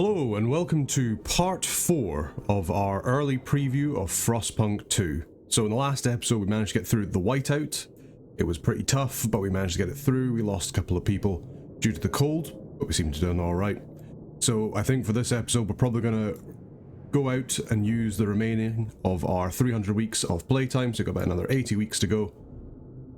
Hello and welcome to part 4 of our early preview of Frostpunk 2. So in the last episode we managed to get through the whiteout. It was pretty tough, but we managed to get it through. We lost a couple of people due to the cold, but we seem to be doing alright. So I think for this episode we're probably going to go out and use the remaining of our 300 weeks of playtime, so we've got about another 80 weeks to go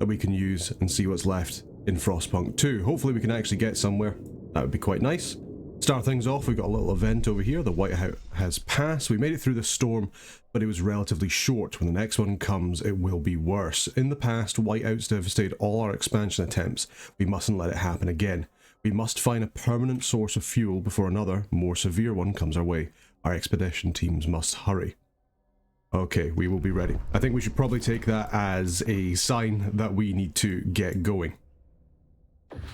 that we can use and see what's left in Frostpunk 2. Hopefully we can actually get somewhere. That would be quite nice. Start things off, we've got a little event over here. The whiteout has passed. We made it through the storm, but it was relatively short. When the next one comes, it will be worse. In the past, whiteouts devastated all our expansion attempts. We mustn't let it happen again. We must find a permanent source of fuel before another, more severe one comes our way. Our expedition teams must hurry. Okay, we will be ready. I think we should probably take that as a sign that we need to get going.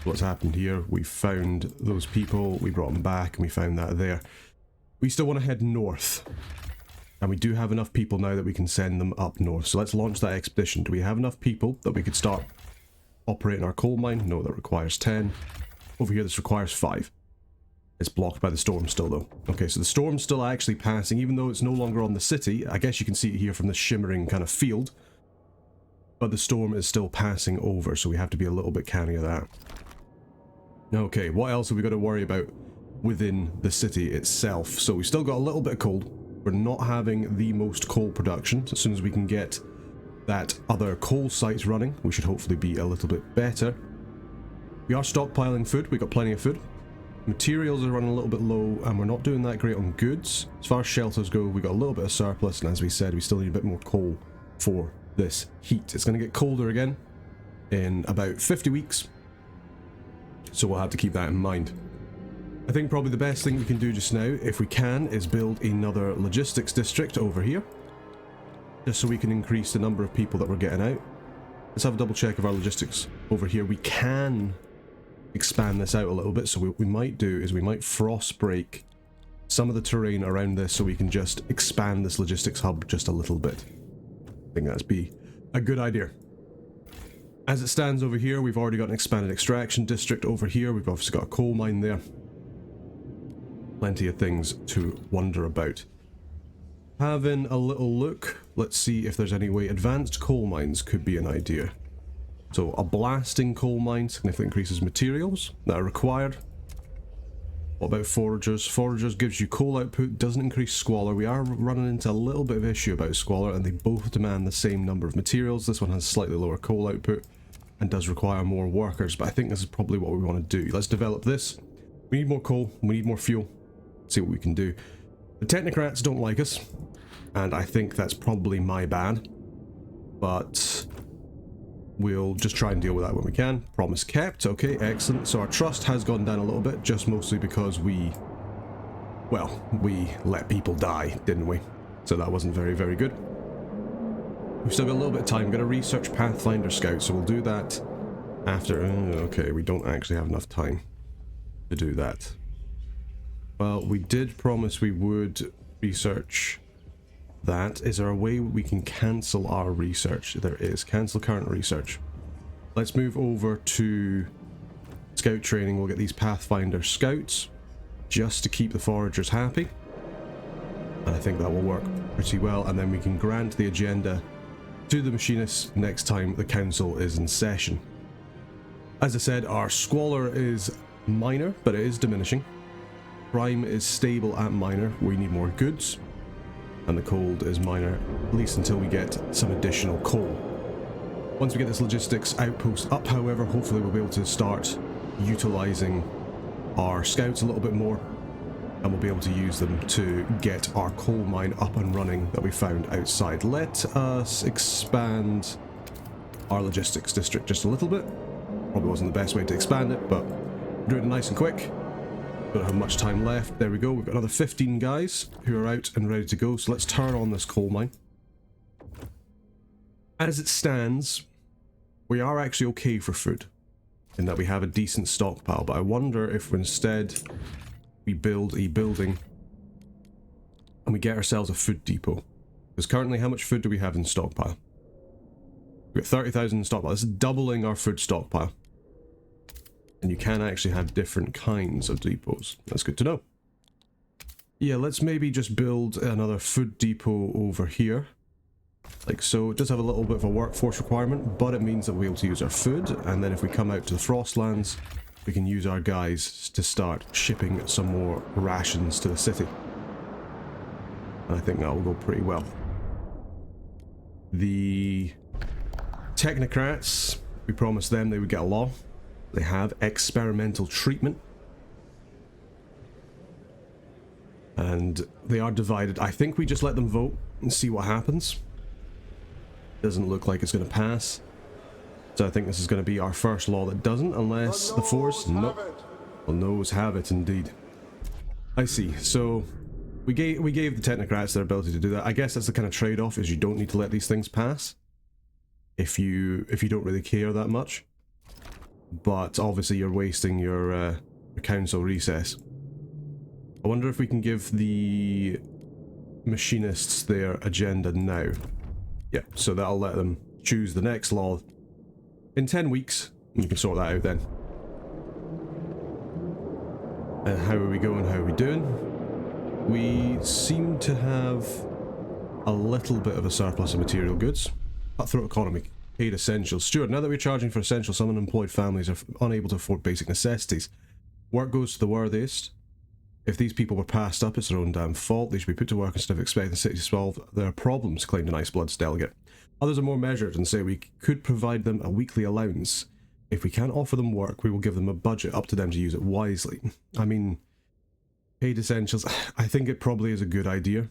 What's happened here? We found those people, we brought them back, and we found that there. We still want to head north. And we do have enough people now that we can send them up north. So let's launch that expedition. Do we have enough people that we could start operating our coal mine? No, that requires 10. Over here, this requires 5. It's blocked by the storm still, though. Okay, so the storm's still actually passing, even though it's no longer on the city. I guess you can see it here from the shimmering kind of field. But the storm is still passing over, so we have to be a little bit canny of that. Okay, what else have we got to worry about within the city itself? So we've still got a little bit of coal. We're not having the most coal production. So as soon as we can get that other coal sites running, we should hopefully be a little bit better. We are stockpiling food. We've got plenty of food. Materials are running a little bit low, and we're not doing that great on goods. As far as shelters go, we've got a little bit of surplus, and as we said, we still need a bit more coal for this heat. It's going to get colder again in about 50 weeks, so we'll have to keep that in mind. I think probably the best thing we can do just now, if we can, is build another logistics district over here, just so we can increase the number of people that we're getting out. Let's have a double check of our logistics over here. We can expand this out a little bit, so what we might do is we might frost break some of the terrain around this so we can just expand this logistics hub just a little bit. I think that'd be a good idea. As it stands over here, we've already got an expanded extraction district over here. We've obviously got a coal mine there. Plenty of things to wonder about. Having a little look, let's see if there's any way advanced coal mines could be an idea. So a blasting coal mine significantly increases materials that are required. What about foragers? Foragers gives you coal output, doesn't increase squalor. We are running into a little bit of issue about squalor, and they both demand the same number of materials. This one has slightly lower coal output and does require more workers, but I think this is probably what we want to do. Let's develop this. We need more coal, we need more fuel. See what we can do. The technocrats don't like us, and I think that's probably my bad, but we'll just try and deal with that when we can. Promise kept. Okay, excellent. So our trust has gone down a little bit, just mostly because we let people die, didn't we? So that wasn't very, very good. We've still got a little bit of time. We're going to research Pathfinder Scouts, so we'll do that after. Okay, we don't actually have enough time to do that. Well, we did promise we would research that. Is there a way we can cancel our research? There is. Cancel current research. Let's move over to scout training. We'll get these Pathfinder Scouts just to keep the foragers happy. And I think that will work pretty well. And then we can grant the agenda to the machinists next time the council is in session. As I said, our squalor is minor, but it is diminishing. Crime is stable at minor. We need more goods. And the cold is minor, at least until we get some additional coal. Once we get this logistics outpost up, however, hopefully we'll be able to start utilizing our scouts a little bit more, and we'll be able to use them to get our coal mine up and running that we found outside. Let us expand our logistics district just a little bit. Probably wasn't the best way to expand it, but we're doing it nice and quick. Don't have much time left. There we go. We've got another 15 guys who are out and ready to go. So let's turn on this coal mine. As it stands, we are actually okay for food in that we have a decent stockpile. But I wonder if instead we build a building and we get ourselves a food depot. Because currently, how much food do we have in stockpile? We've got 30,000 in stockpile. This is doubling our food stockpile. And you can actually have different kinds of depots. That's good to know. Yeah, let's maybe just build another food depot over here. Like so. It does have a little bit of a workforce requirement, but it means that we'll be able to use our food, and then if we come out to the Frostlands, we can use our guys to start shipping some more rations to the city. And I think that will go pretty well. The technocrats, we promised them they would get a law. They have experimental treatment. And they are divided. I think we just let them vote and see what happens. Doesn't look like it's going to pass. So I think this is going to be our first law that doesn't, unless the force... Nope. Well, no's have it indeed. I see. So we gave the technocrats their ability to do that. I guess that's the kind of trade-off, is you don't need to let these things pass if you don't really care that much. But obviously you're wasting your council recess. I wonder if we can give the machinists their agenda now. Yeah, so that'll let them choose the next law in 10 weeks. And you can sort that out then. And how are we going? How are we doing? We seem to have a little bit of a surplus of material goods. Cutthroat economy. Paid essentials. Stuart, now that we're charging for essentials, some unemployed families are unable to afford basic necessities. Work goes to the worthiest. If these people were passed up, it's their own damn fault. They should be put to work instead of expecting the city to solve their problems, claimed an Icebloods delegate. Others are more measured and say we could provide them a weekly allowance. If we can't offer them work, we will give them a budget, up to them to use it wisely. I mean, paid essentials, I think it probably is a good idea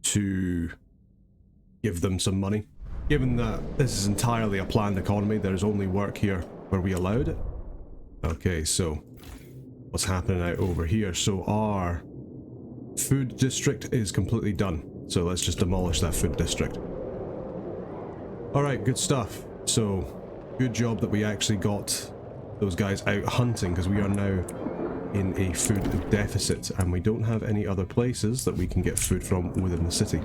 to give them some money. Given that this is entirely a planned economy, there's only work here where we allowed it. Okay, so what's happening out over here? So our food district is completely done. So let's just demolish that food district. Alright, good stuff. So, good job that we actually got those guys out hunting, because we are now in a food deficit, and we don't have any other places that we can get food from within the city.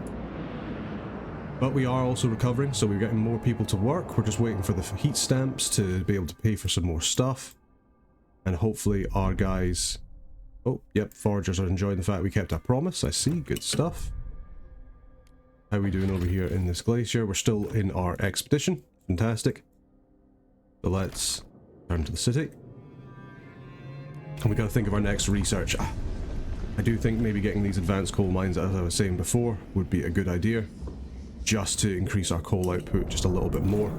But we are also recovering, so we're getting more people to work. We're just waiting for the heat stamps to be able to pay for some more stuff. And hopefully our guys... Oh, yep, foragers are enjoying the fact we kept our promise. I see, good stuff. How are we doing over here in this glacier? We're still in our expedition. Fantastic. So let's turn to the city. And we gotta think of our next research. I do think maybe getting these advanced coal mines, as I was saying before, would be a good idea. Just to increase our coal output just a little bit more.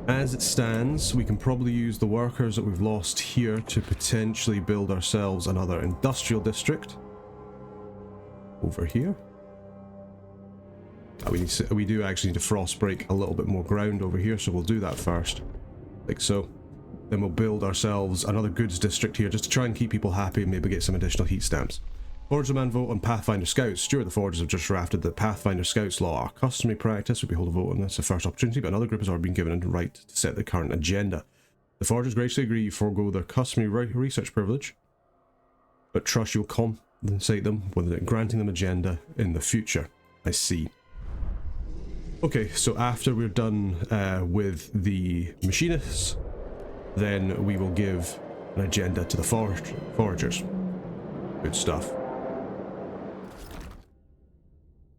As it stands, we can probably use the workers that we've lost here to potentially build ourselves another industrial district. Over here. We do actually need to frost break a little bit more ground over here, so we'll do that first. Like so. Then we'll build ourselves another goods district here just to try and keep people happy and maybe get some additional heat stamps. Forge the man vote on Pathfinder Scouts. Stuart, the Forgers have just drafted the Pathfinder Scouts law. Our customary practice would be hold a vote on this, the first opportunity, but another group has already been given the right to set the current agenda. The Forgers graciously agree to forego their customary research privilege, but trust you'll compensate them with granting them agenda in the future. I see. Okay, so after we're done with the machinists, then we will give an agenda to the foragers. Good stuff.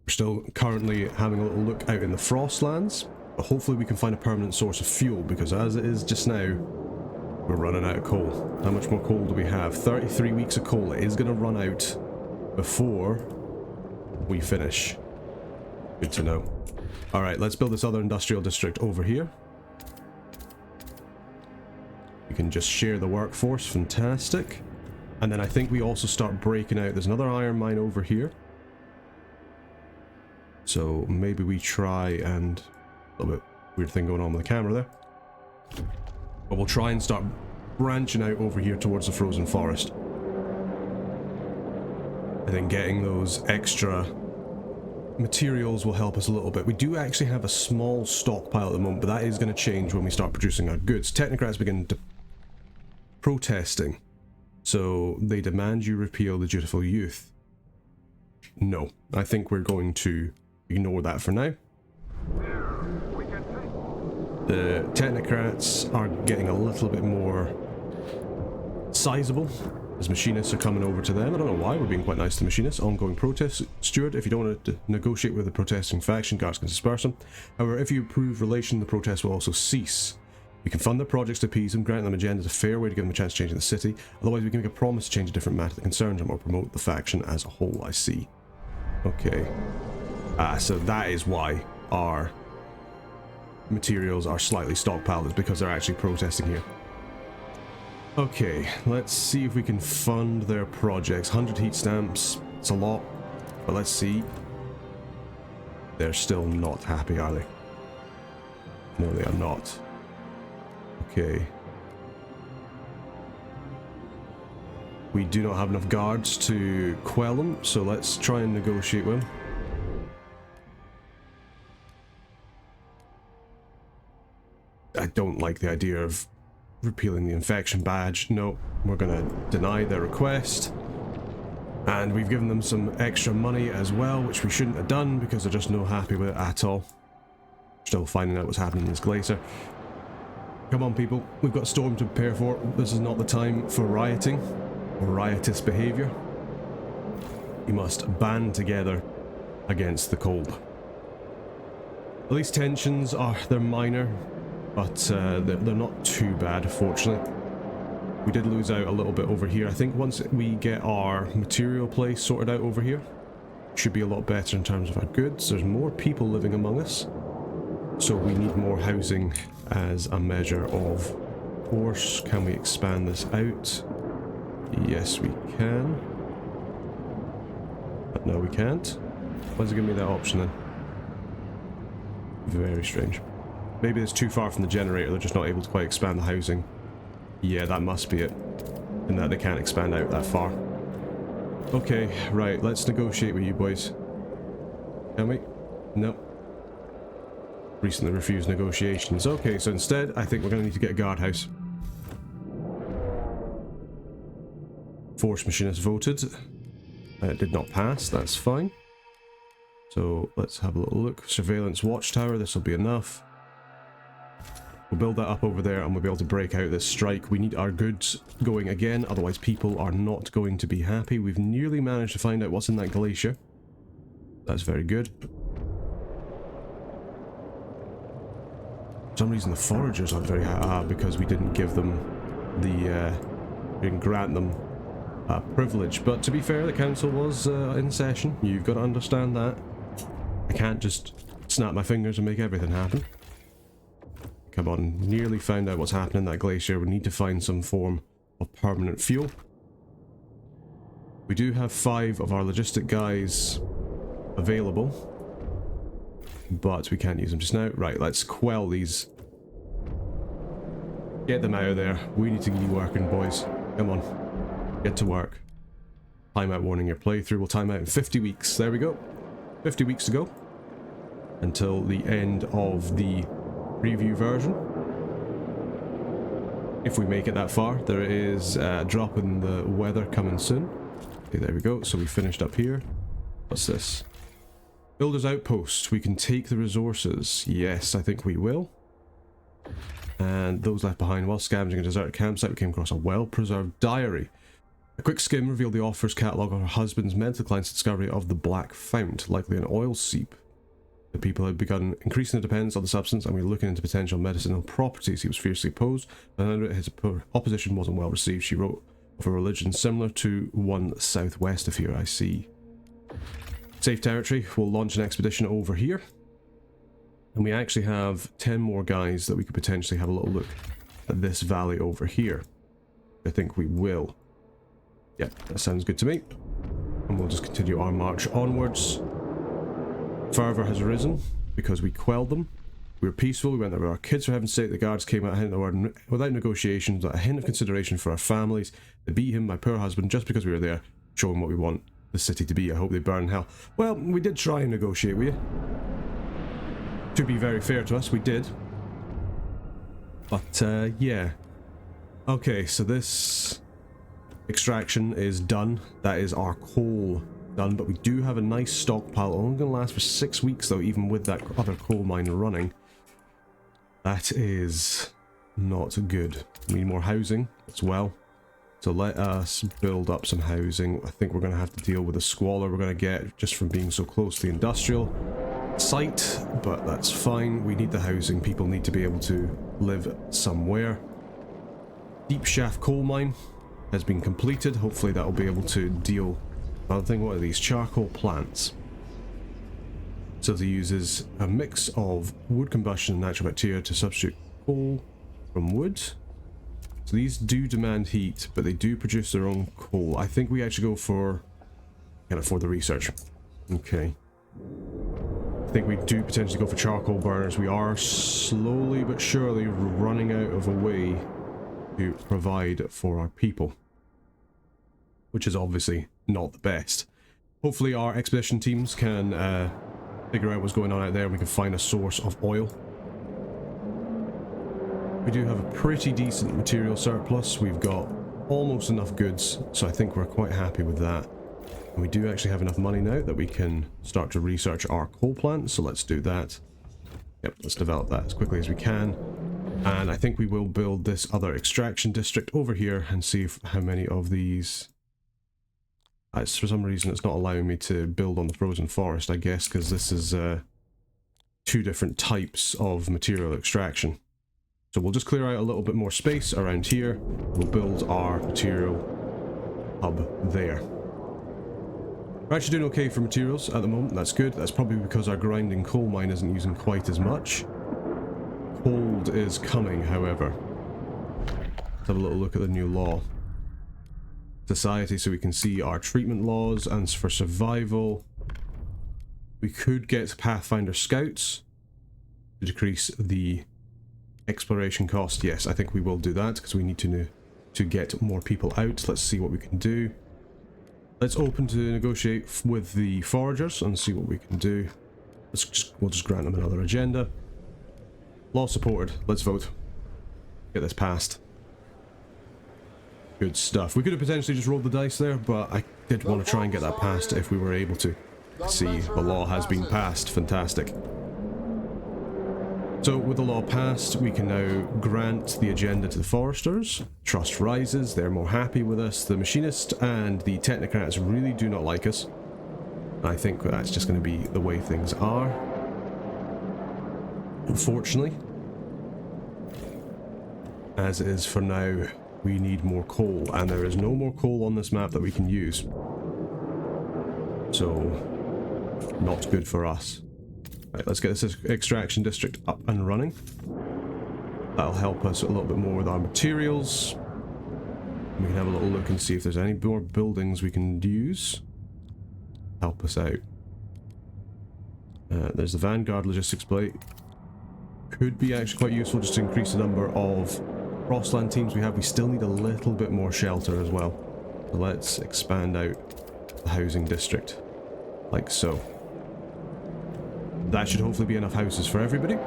We're still currently having a little look out in the Frostlands, but hopefully we can find a permanent source of fuel, because as it is just now, we're running out of coal. How much more coal do we have? 33 weeks of coal. It is going to run out before we finish. Good to know. Alright, let's build this other industrial district over here. We can just share the workforce. Fantastic. And then I think we also start breaking out. There's another iron mine over here. So maybe we try and... A little bit weird thing going on with the camera there. But we'll try and start branching out over here towards the frozen forest. I think getting those extra materials will help us a little bit. We do actually have a small stockpile at the moment, but that is going to change when we start producing our goods. Technocrats begin protesting. So they demand you repeal the dutiful youth. No, I think we're going to ignore that for now. The technocrats are getting a little bit more sizable, As machinists are coming over to them. I don't know why, we're being quite nice to machinists. Ongoing protest. Steward, if you don't want to negotiate with the protesting faction, guards can disperse them. However, if you approve relation, the protest will also cease. We can fund their projects to appease them, grant them agendas a fair way to give them a chance to change the city. Otherwise, we can make a promise to change a different matter that concerns them or promote the faction as a whole, I see. Okay. So that is why our materials are slightly stockpiled, is because they're actually protesting here. Okay, let's see if we can fund their projects. 100 heat stamps, it's a lot, but let's see. They're still not happy, are they? No, they are not. Okay. We do not have enough guards to quell them, so let's try and negotiate with them. I don't like the idea of repealing the infection badge. No, we're gonna deny their request. And we've given them some extra money as well, which we shouldn't have done because they're just not happy with it at all. Still finding out what's happening in this glacier. Come on, people, we've got a storm to prepare for. This is not the time for rioting or riotous behaviour. You must band together against the cold. At least tensions they're minor, but they're not too bad, fortunately. We did lose out a little bit over here. I think once we get our material place sorted out over here, should be a lot better in terms of our goods. There's more people living among us, so we need more housing as a measure of course. Can we expand this out? Yes, we can. But no, we can't. Why does it give me that option then? Very strange. Maybe it's too far from the generator, they're just not able to quite expand the housing. Yeah, that must be it. In that they can't expand out that far. Okay, right, let's negotiate with you boys. Can we? No. Recently refused negotiations. Okay, so instead, I think we're going to need to get a guardhouse. Force machinist voted. It did not pass, that's fine. So let's have a little look. Surveillance watchtower, this will be enough. We'll build that up over there and we'll be able to break out this strike. We need our goods going again, otherwise people are not going to be happy. We've nearly managed to find out what's in that glacier. That's very good. For some reason the foragers aren't very happy because we didn't give them the... we didn't grant them a privilege. But to be fair, the council was in session. You've got to understand that. I can't just snap my fingers and make everything happen. Come on, nearly found out what's happening in that glacier. We need to find some form of permanent fuel. We do have 5 of our logistic guys available, but we can't use them just now. Right, let's quell these. Get them out of there. We need to be working, boys. Come on, get to work. Timeout warning your playthrough will time out in 50 weeks. There we go. 50 weeks to go until the end of the preview version. If we make it that far, there is a drop in the weather coming soon. Okay, there we go. So we finished up here. What's this? Builder's outpost. We can take the resources. Yes, I think we will. And those left behind while scavenging a deserted campsite, we came across a well-preserved diary. A quick skim revealed the author's catalogue of her husband's mental client's discovery of the black fount, likely an oil seep. The people had begun increasing the dependence on the substance and were looking into potential medicinal properties. He was fiercely opposed, and his opposition wasn't well received. She wrote of a religion similar to one southwest of here, I see. Safe territory. We'll launch an expedition over here. And we actually have 10 more guys that we could potentially have a little look at this valley over here. I think we will. Yep, that sounds good to me. And we'll just continue our march onwards. Fervour has risen because we quelled them. We were peaceful, we went there with our kids for heaven's sake. The guards came out without negotiations, without a hint of consideration for our families. They beat him, my poor husband, just because we were there, showing what we want the city to be. I hope they burn in hell. Well, we did try and negotiate with you. To be very fair to us, we did. But, yeah. Okay, so this extraction is done. That is our coal done, but we do have a nice stockpile. Only going to last for 6 weeks though, even with that other coal mine running. That is not good. We need more housing as well So let us build up some housing. I think we're going to have to deal with the squalor we're going to get just from being so close to the industrial site, but that's fine. We need the housing. People need to be able to live somewhere. Deep shaft coal mine has been completed. Hopefully that will be able to deal. Another thing, what are these? Charcoal plants. So it uses a mix of wood combustion and natural bacteria to substitute coal from wood. So these do demand heat, but they do produce their own coal. I think we actually go for... Can't afford the research. Okay. I think we do potentially go for charcoal burners. We are slowly but surely running out of a way to provide for our people, which is obviously not the best. Hopefully our expedition teams can figure out what's going on out there and we can find a source of oil. We do have a pretty decent material surplus. We've got almost enough goods, so I think we're quite happy with that. And we do actually have enough money now that we can start to research our coal plant, so let's do that. Yep, let's develop that as quickly as we can. And I think we will build this other extraction district over here and see how many of these... for some reason it's not allowing me to build on the frozen forest, I guess, because this is two different types of material extraction. So we'll just clear out a little bit more space around here. We'll build our material hub there. We're actually doing okay for materials at the moment. That's good. That's probably because our grinding coal mine isn't using quite as much. Cold is coming, however. Let's have a little look at the new law. Society, so we can see our treatment laws, and for survival we could get Pathfinder Scouts to decrease the exploration cost. Yes, I think we will do that because we need to get more people out. Let's see what we can do. Let's open to negotiate with the foragers and see what we can do. We'll just grant them another agenda. Law supported. Let's vote. Get this passed. Good stuff. We could have potentially just rolled the dice there, but I did want to try and get that passed if we were able to. See, the law has been passed. Fantastic. So with the law passed, we can now grant the agenda to the foresters. Trust rises, they're more happy with us. The machinists and the technocrats really do not like us. I think that's just going to be the way things are. Unfortunately. As it is for now, we need more coal, and there is no more coal on this map that we can use. So, not good for us. Right, let's get this extraction district up and running. That'll help us a little bit more with our materials. We can have a little look and see if there's any more buildings we can use. Help us out. There's the Vanguard logistics plate. Could be actually quite useful just to increase the number of Frostland teams we have. We still need a little bit more shelter as well. So let's expand out the housing district. Like so. That should hopefully be enough houses for everybody.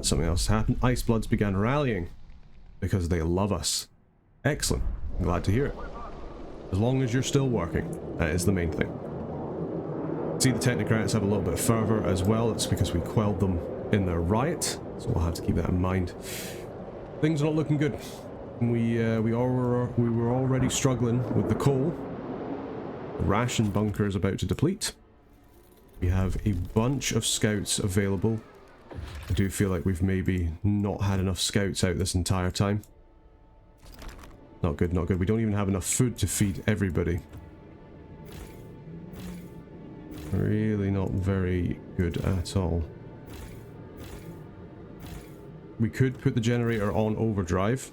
Something else happened. Icebloods began rallying because they love us. Excellent. I'm glad to hear it. As long as you're still working, that is the main thing. See, the technocrats have a little bit of fervor as well. It's because we quelled them in their riot, so we'll have to keep that in mind. Things are not looking good. We were already struggling with the coal. The ration bunker is about to deplete. We have a bunch of scouts available. I do feel like we've maybe not had enough scouts out this entire time. Not good, not good. We don't even have enough food to feed everybody. Really not very good at all. We could put the generator on overdrive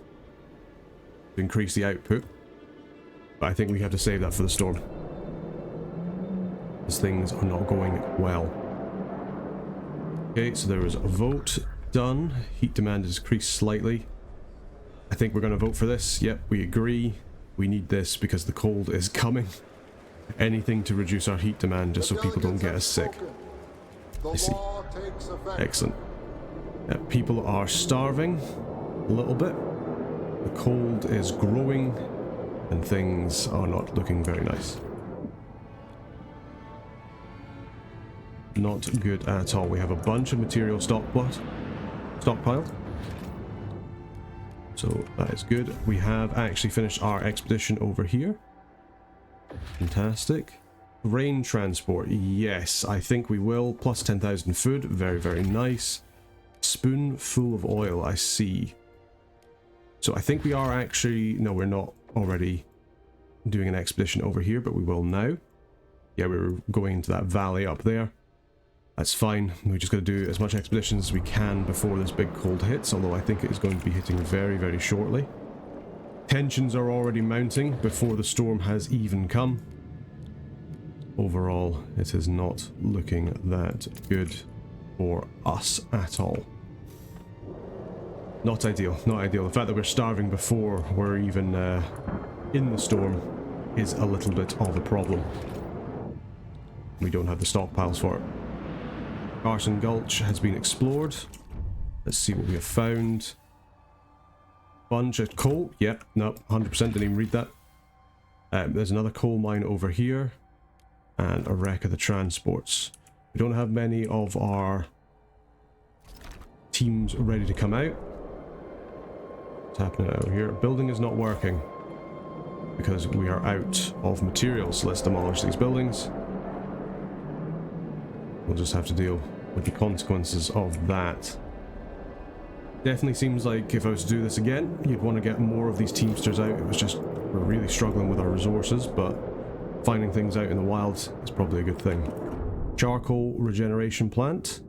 to increase the output, but I think we have to save that for the storm. Because things are not going well. Okay, so there was a vote done. Heat demand is decreased slightly. I think we're going to vote for this. Yep, we agree. We need this because the cold is coming. Anything to reduce our heat demand just so people don't get us sick. I see. Excellent. Yeah, people are starving a little bit. The cold is growing and things are not looking very nice. Not good at all. We have a bunch of material stockpiled. So that is good. We have actually finished our expedition over here. Fantastic. Grain transport. Yes, I think we will. Plus 10,000 food. Very, very nice. Spoon full of oil. I see. So I think we are actually... No, we're not already doing an expedition over here, but we will now. Yeah, we were going into that valley up there. That's fine. We just got to do as much expeditions as we can before this big cold hits, although I think it is going to be hitting very, very shortly. Tensions are already mounting before the storm has even come. Overall, it is not looking that good for us at all. Not ideal, not ideal. The fact that we're starving before we're even in the storm is a little bit of a problem. We don't have the stockpiles for it. Carson Gulch has been explored. Let's see what we have found. Bunch of coal. Yep, no, 100% didn't even read that. There's another coal mine over here. And a wreck of the transports. We don't have many of our teams ready to come out. What's happening out here? Building is not working because we are out of materials. So let's demolish these buildings. We'll just have to deal with the consequences of that. Definitely seems like if I was to do this again, you'd want to get more of these teamsters out. It was just, we're really struggling with our resources, but finding things out in the wilds is probably a good thing. Charcoal regeneration plant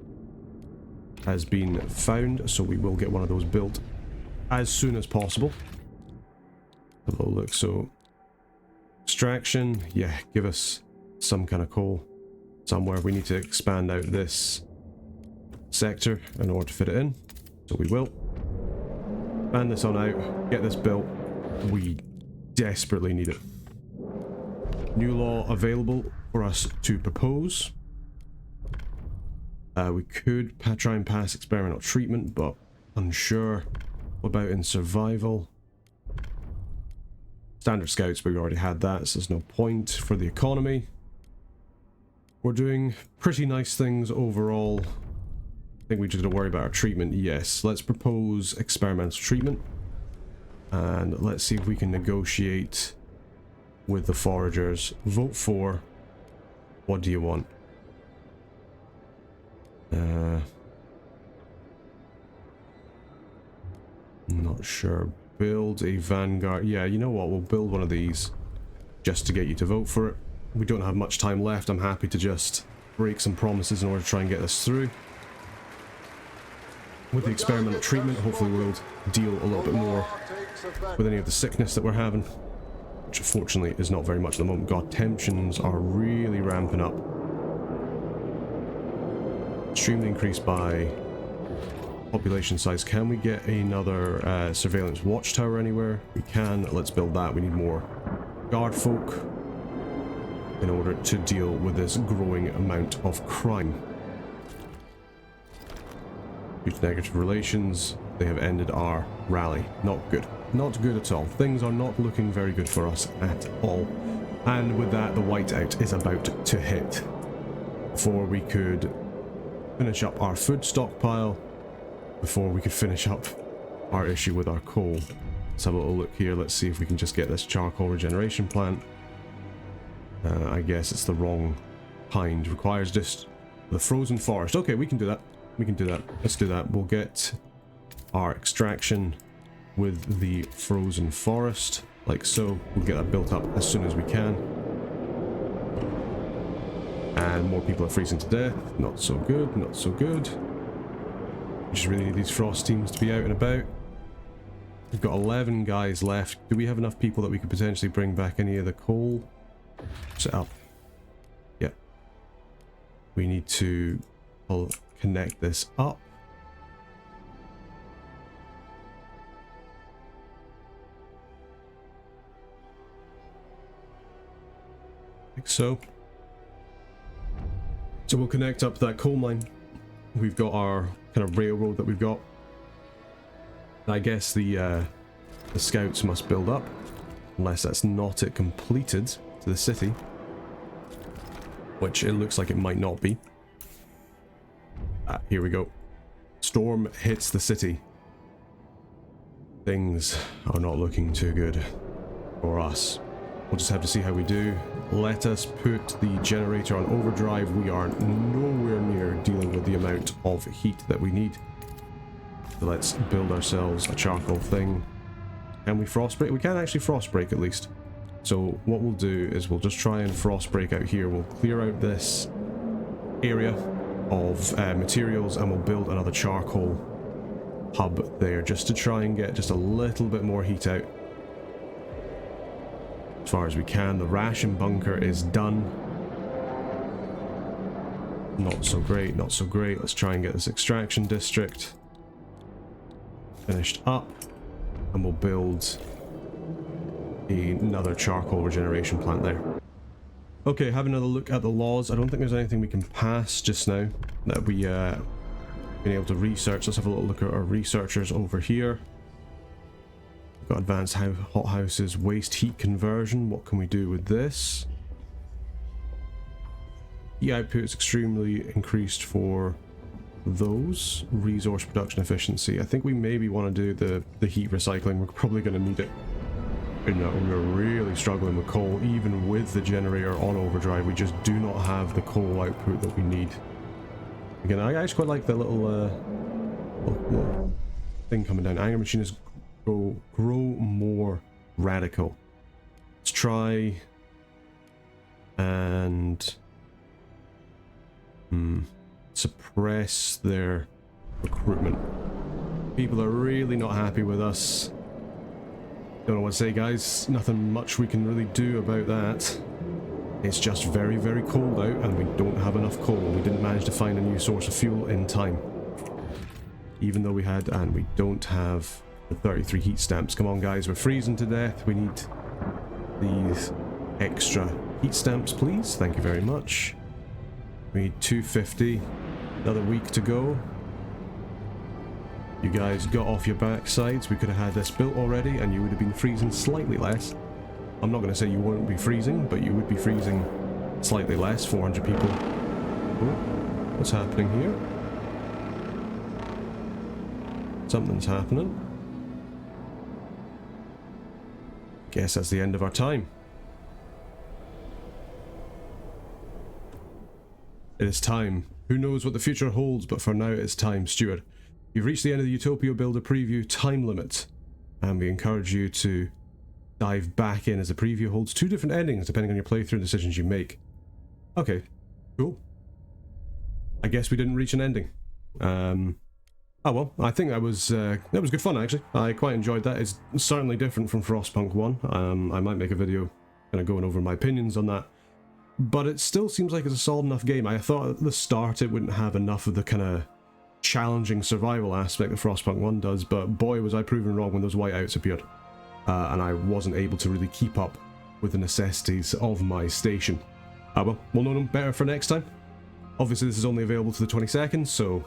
has been found, so we will get one of those built as soon as possible. Have a little look. So extraction, yeah, give us some kind of coal somewhere. We need to expand out this sector in order to fit it in, so we will. Expand this on out, get this built. We desperately need it. New law available for us to propose. We could try and pass experimental treatment, but unsure. What about in survival? Standard scouts, but we already had that, so there's no point. For the economy, we're doing pretty nice things overall. I think we just got to worry about our treatment. Yes, let's propose experimental treatment. And let's see if we can negotiate with the foragers. Vote for. What do you want? Not sure. Build a vanguard. Yeah, you know what? We'll build one of these just to get you to vote for it. We don't have much time left. I'm happy to just break some promises in order to try and get this through. With the experimental treatment, hopefully we'll deal a little bit more with any of the sickness that we're having, which fortunately is not very much at the moment. God, tensions are really ramping up. Extremely increased by population size. Can we get another surveillance watchtower anywhere? We can. Let's build that. We need more guard folk in order to deal with this growing amount of crime. Due to negative relations, they have ended our rally. Not good. Not good at all. Things are not looking very good for us at all. And with that, the whiteout is about to hit. Before we could finish up our food stockpile, before we could finish up our issue with our coal. Let's have a little look here. Let's see if we can just get this charcoal regeneration plant. I guess it's the wrong kind. Requires just the frozen forest. Okay, we can do that. We can do that. Let's do that. We'll get our extraction with the frozen forest, like so. We'll get that built up as soon as we can. And more people are freezing to death. Not so good, not so good. We just really need these frost teams to be out and about. We've got 11 guys left. Do we have enough people that we could potentially bring back any of the coal? Set up. Yeah. We need to connect this up. Like so. So we'll connect up that coal mine. We've got our kind of railroad that we've got. I guess the scouts must build up, unless that's not it completed to the city, which it looks like it might not be. Here we go. Storm hits the city. Things are not looking too good for us. We'll just have to see how we do. Let us put the generator on overdrive. We are nowhere near dealing with the amount of heat that we need. So let's build ourselves a charcoal thing. Can we frost break? We can actually frost break at least. So what we'll do is we'll just try and frost break out here. We'll clear out this area of materials and we'll build another charcoal hub there just to try and get just a little bit more heat out as far as we can. The ration bunker is done. Not so great, not so great. Let's try and get this extraction district finished up and we'll build another charcoal regeneration plant there. Okay, have another look at the laws. I don't think there's anything we can pass just now that we been able to research. Let's have a little look at our researchers over here. We've got advanced hothouses, waste heat conversion. What can we do with this? Heat output is extremely increased for those. Resource production efficiency. I think we maybe want to do the heat recycling. We're probably going to need it. You know, we're really struggling with coal. Even with the generator on overdrive, we just do not have the coal output that we need. Again, I actually quite like the little thing coming down. Anger machines grow more radical. Let's try and suppress their recruitment. People are really not happy with us. Don't know what to say, guys. Nothing much we can really do about that. It's just very, very cold out and we don't have enough coal. We didn't manage to find a new source of fuel in time. Even though we had, and we don't have the 33 heat stamps. Come on, guys, we're freezing to death. We need these extra heat stamps, please. Thank you very much. We need 250. Another week to go. You guys got off your backsides. We could have had this built already and you would have been freezing slightly less. I'm not going to say you won't be freezing, but you would be freezing slightly less. 400 people. Oh, what's happening here? Something's happening. Guess that's the end of our time. It is time. Who knows what the future holds, but for now it is time. Stuart, you've reached the end of the Utopia Builder preview time limit, and we encourage you to dive back in as the preview holds 2 different endings depending on your playthrough and decisions you make. Okay, cool. I guess we didn't reach an ending. Oh well, I think that was good fun actually. I quite enjoyed that. It's certainly different from Frostpunk 1. I might make a video kind of going over my opinions on that. But it still seems like it's a solid enough game. I thought at the start it wouldn't have enough of the kind of challenging survival aspect that Frostpunk 1 does, but boy was I proven wrong when those whiteouts appeared. And I wasn't able to really keep up with the necessities of my station. Well, we'll know them better for next time. Obviously this is only available to the 22nd, so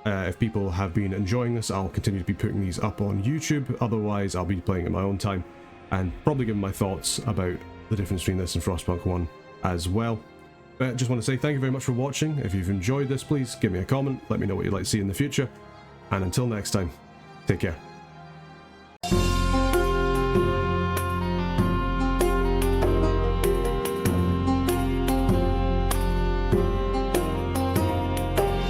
if people have been enjoying this, I'll continue to be putting these up on YouTube. Otherwise, I'll be playing at my own time and probably giving my thoughts about the difference between this and Frostpunk 1 as well. But just want to say thank you very much for watching. If you've enjoyed this, please give me a comment, let me know what you'd like to see in the future, and until next time, take care.